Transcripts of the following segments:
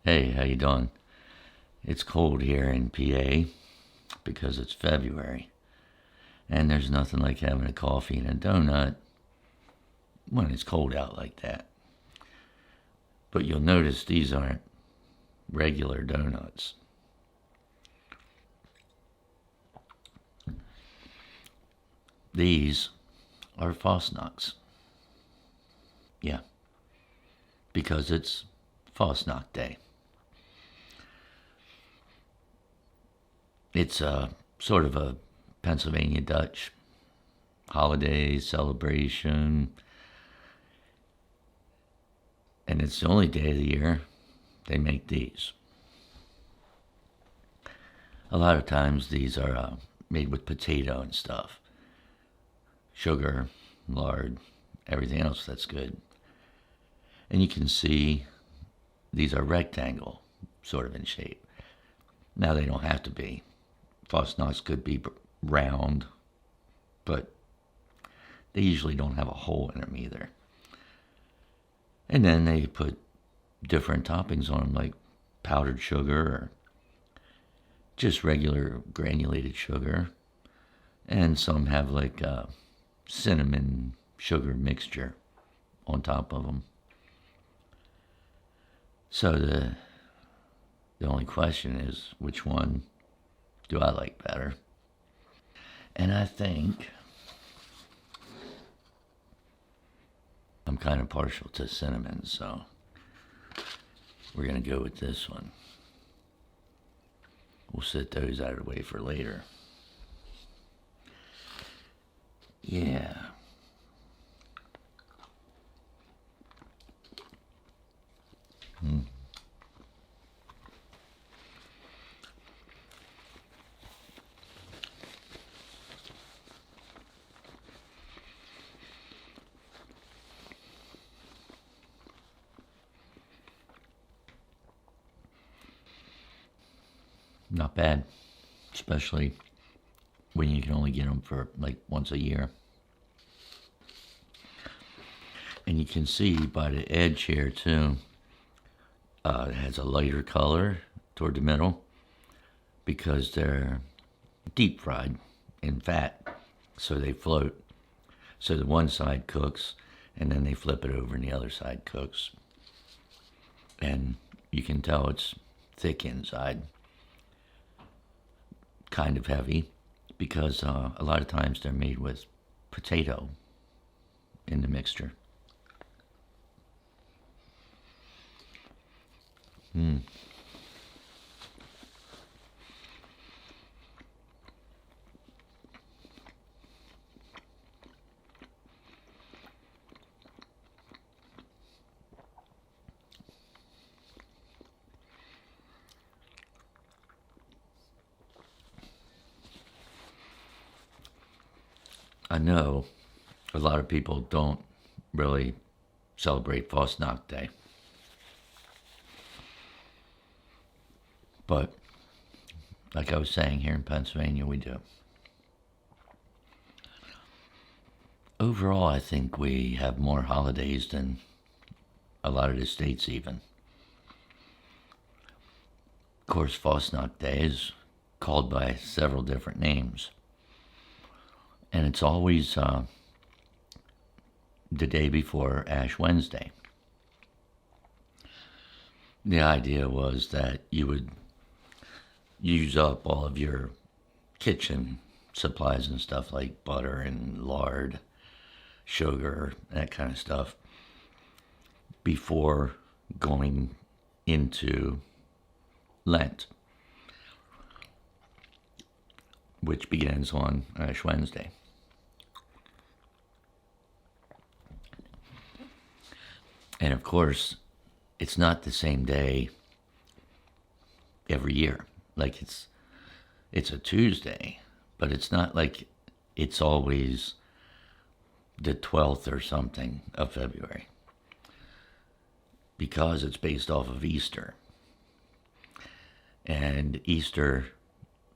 Hey, how you doing? It's cold here in PA because it's February, and there's nothing like having a coffee and a donut when it's cold out like that. But you'll notice these aren't regular donuts. These are Fasnachts. Yeah, because it's Fasnacht Day. It's a sort of a Pennsylvania Dutch holiday celebration, and it's the only day of the year they make these. A lot of times these are made with potato and stuff, sugar, lard, everything else that's good. And you can see these are rectangle, sort of in shape. Now they don't have to be. Fosnots could be round, but they usually don't have a hole in them either. And then they put different toppings on them, like powdered sugar or just regular granulated sugar. And some have like a cinnamon sugar mixture on top of them. So the only question is, which one do I like better? And I think I'm kind of partial to cinnamon, so we're going to go with this one. We'll set those out of the way for later. Yeah. Not bad, especially when you can only get them for like once a year. And you can see by the edge here too, it has a lighter color toward the middle because they're deep fried in fat, so they float. So the one side cooks, and then they flip it over and the other side cooks. And you can tell it's thick inside, kind of heavy, because a lot of times they're made with potato in the mixture. I know a lot of people don't really celebrate Fasnacht Day, but like I was saying, here in Pennsylvania, we do. Overall, I think we have more holidays than a lot of the states, even. Of course, Fasnacht Day is called by several different names, and it's always the day before Ash Wednesday. The idea was that you would use up all of your kitchen supplies and stuff like butter and lard, sugar, that kind of stuff, before going into Lent, which begins on Ash Wednesday. And of course, it's not the same day every year. Like it's a Tuesday, but it's not like it's always the 12th or something of February, because it's based off of Easter. And Easter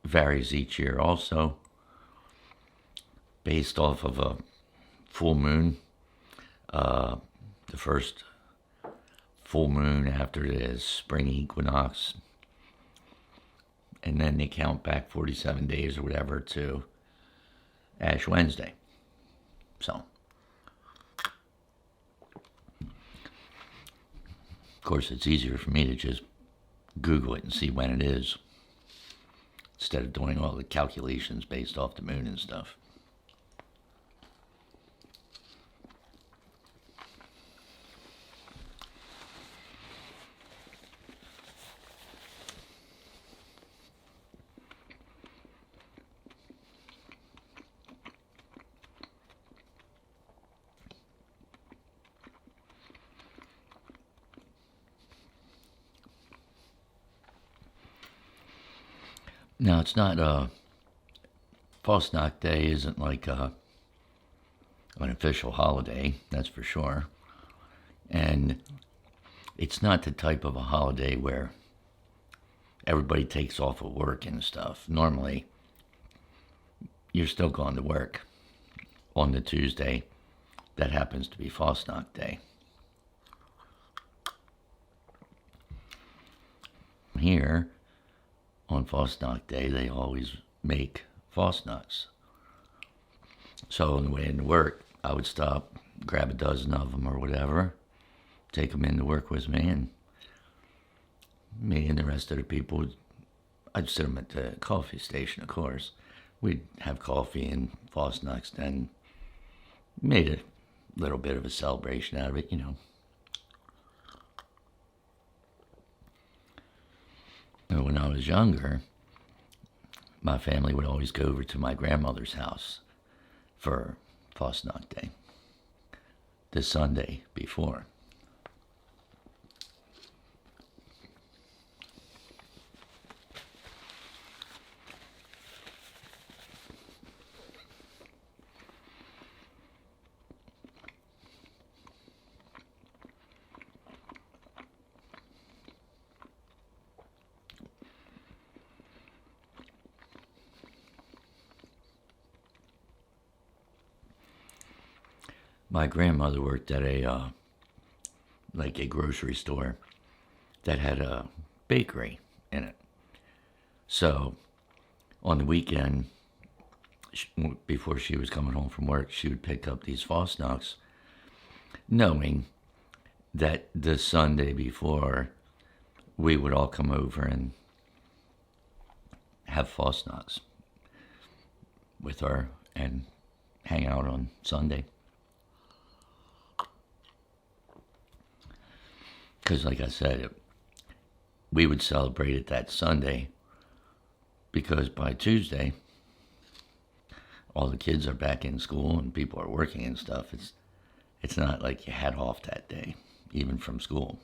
varies each year also, based off of a full moon. The first full moon after the spring equinox, and then they count back 47 days or whatever to Ash Wednesday. So, of course, it's easier for me to just Google it and see when it is, instead of doing all the calculations based off the moon and stuff. Now, it's not Fasnacht Day isn't like an official holiday, that's for sure. And it's not the type of a holiday where everybody takes off of work and stuff. Normally, you're still going to work on the Tuesday that happens to be Fasnacht Day. Here, on Fasnacht Day, they always make Fasnachts. So on the way into work, I would stop, grab a dozen of them or whatever, take them into work with me, and me and the rest of the people, I'd sit them at the coffee station, of course. We'd have coffee and Fasnachts, and made a little bit of a celebration out of it, you know. When I was younger, my family would always go over to my grandmother's house for Fasnacht Day, the Sunday before. My grandmother worked at a grocery store that had a bakery in it. So on the weekend, before she was coming home from work, she would pick up these Fasnachts, knowing that the Sunday before we would all come over and have Fasnachts with her and hang out on Sunday. Because, like I said, we would celebrate it that Sunday, because by Tuesday, all the kids are back in school and people are working and stuff. It's not like you had off that day, even from school.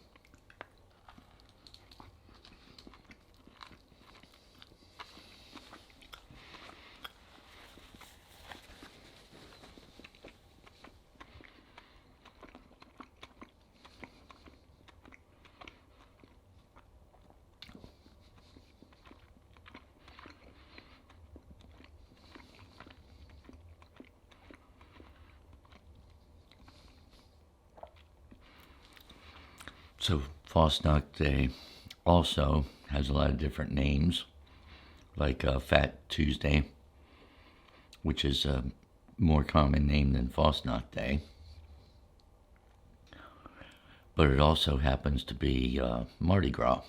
So Fasnacht Day also has a lot of different names, like Fat Tuesday, which is a more common name than Fasnacht Day. But it also happens to be Mardi Gras.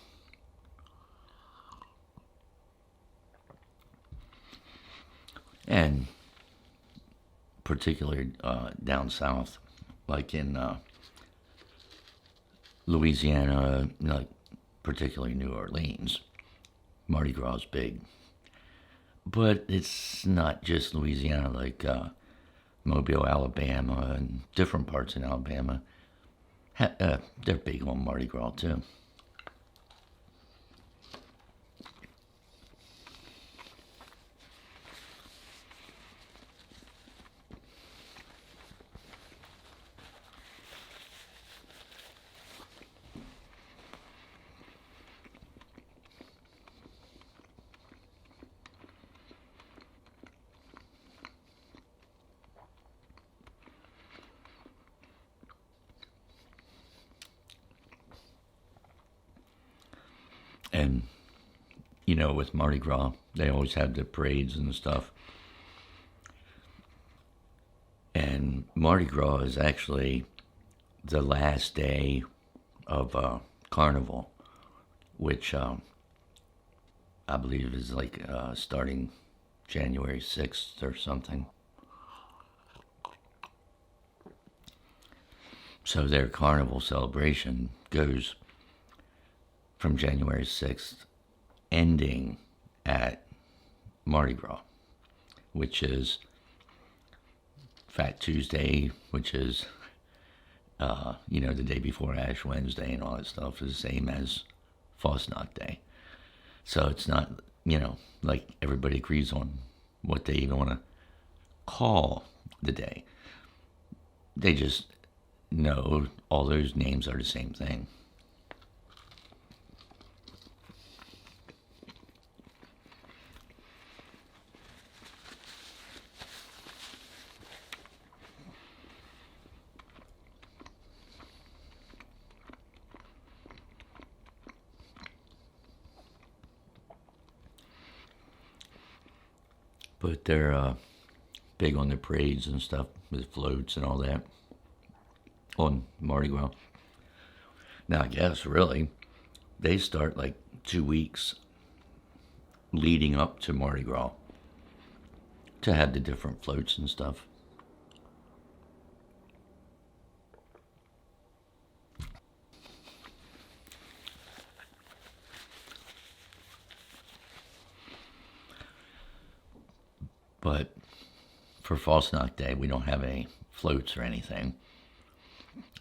And particularly down south, like in Louisiana, like particularly New Orleans, Mardi Gras is big. But it's not just Louisiana, like Mobile, Alabama, and different parts in Alabama. They're big on Mardi Gras too. And, with Mardi Gras, they always have the parades and stuff. And Mardi Gras is actually the last day of Carnival, which I believe is like starting January 6th or something. So their Carnival celebration goes from January 6th, ending at Mardi Gras, which is Fat Tuesday, which is, the day before Ash Wednesday and all that stuff, is the same as Fasnacht Day. So it's not, like everybody agrees on what they even want to call the day. They just know all those names are the same thing. But they're big on the parades and stuff with floats and all that on Mardi Gras. Now, I guess really they start like 2 weeks leading up to Mardi Gras to have the different floats and stuff. But for Fasnacht Day, we don't have any floats or anything.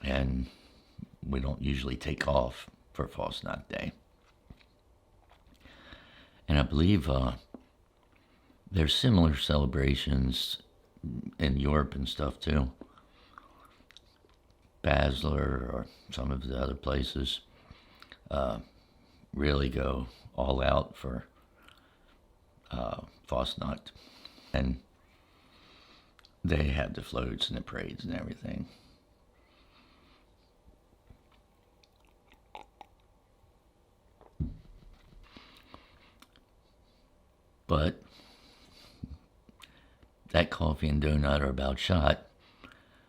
And we don't usually take off for Fasnacht Day. And I believe there's similar celebrations in Europe and stuff too. Basel or some of the other places really go all out for Fasnacht. And they have the floats and the parades and everything. But that coffee and donut are about shot.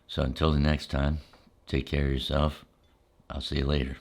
So until the next time, take care of yourself. I'll see you later.